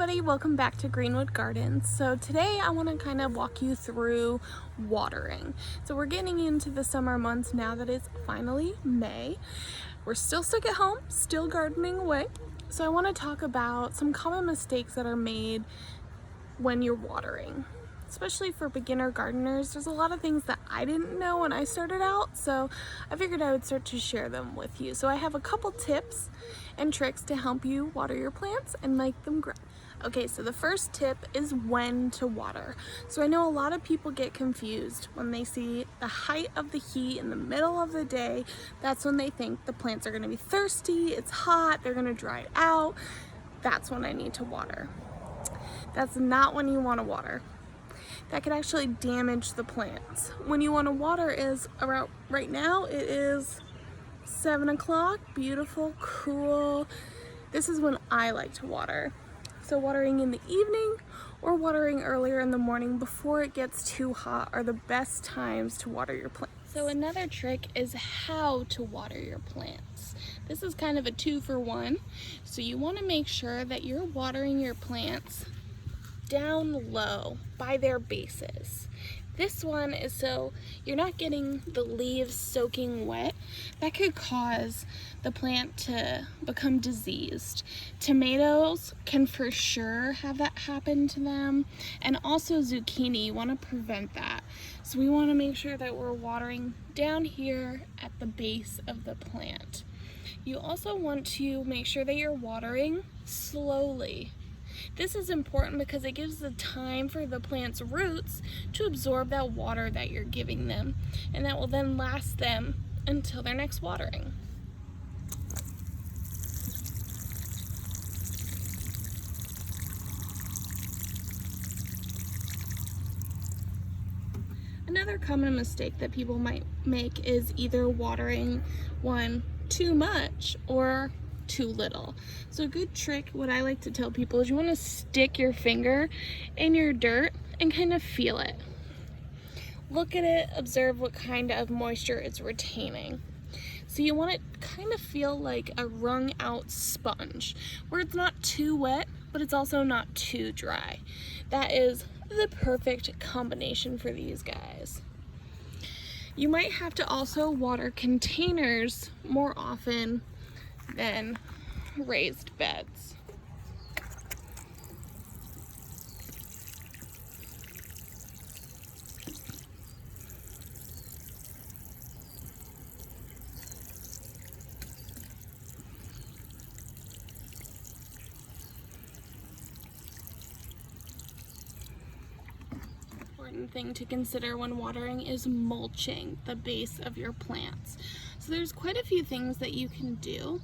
everybody, welcome back to Greenwood Gardens. So today I want to kind of walk you through watering. So we're getting into the summer months now that it's finally May. We're still stuck at home, still gardening away. So I want to talk about some common mistakes that are made when you're watering. Especially for beginner gardeners, there's a lot of things that I didn't know when I started out, so I figured I would start to share them with you. So I have a couple tips and tricks to help you water your plants and make them grow. Okay, so the first tip is when to water. So I know a lot of people get confused when they see the height of the heat in the middle of the day. That's when they think the plants are going to be thirsty, it's hot, they're going to dry out. That's when I need to water. That's not when you want to water. That could actually damage the plants. When you want to water is around, right now it is 7 o'clock, beautiful, cool. This is when I like to water. So watering in the evening or watering earlier in the morning before it gets too hot are the best times to water your plants. So another trick is how to water your plants. This is kind of a 2-for-1. So you want to make sure that you're watering your plants down low by their bases. This one is so you're not getting the leaves soaking wet. That could cause the plant to become diseased. Tomatoes can for sure have that happen to them, and also zucchini. You want to prevent that. So we want to make sure that we're watering down here at the base of the plant. You also want to make sure that you're watering slowly. This is important because it gives the time for the plant's roots to absorb that water that you're giving them, and that will then last them until their next watering. Another common mistake that people might make is either watering one too much or too little. So a good trick, what I like to tell people, is you want to stick your finger in your dirt and kind of feel it. Look at it, observe what kind of moisture it's retaining. So you want it kind of feel like a wrung out sponge, where it's not too wet, but it's also not too dry. That is the perfect combination for these guys. You might have to also water containers more often than raised beds. Important thing to consider when watering is mulching the base of your plants. So there's quite a few things that you can do.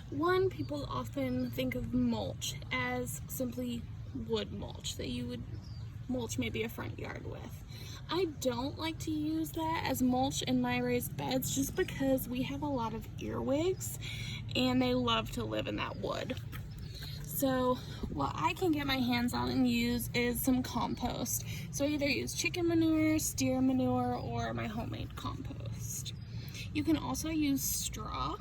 One, people often think of mulch as simply wood mulch that you would mulch maybe a front yard with. I don't like to use that as mulch in my raised beds just because we have a lot of earwigs and they love to live in that wood. So what I can get my hands on and use is some compost. So I either use chicken manure, steer manure, or my homemade compost. You can also use straw.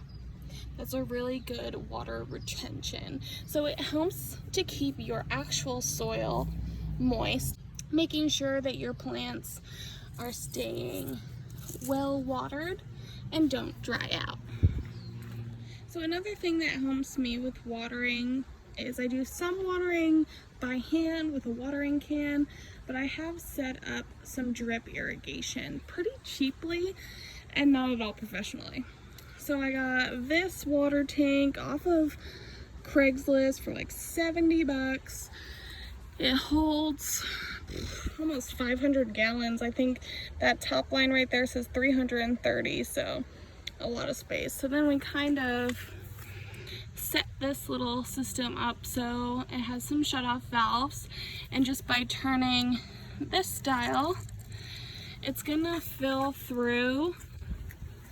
That's a really good water retention. So it helps to keep your actual soil moist, making sure that your plants are staying well watered and don't dry out. So another thing that helps me with watering is I do some watering by hand with a watering can, but I have set up some drip irrigation pretty cheaply and not at all professionally. So I got this water tank off of Craigslist for like 70 bucks. It holds almost 500 gallons. I think that top line right there says 330, so a lot of space. So then we kind of set this little system up so it has some shut-off valves, and just by turning this dial, it's gonna fill through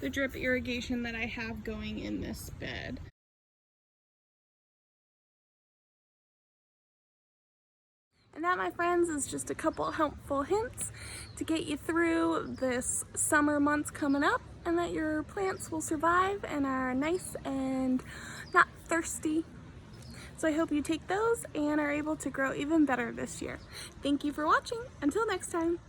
the drip irrigation that I have going in this bed. And that, my friends, is just a couple helpful hints to get you through this summer months coming up, and that your plants will survive and are nice and not thirsty. So I hope you take those and are able to grow even better this year. Thank you for watching. Until next time.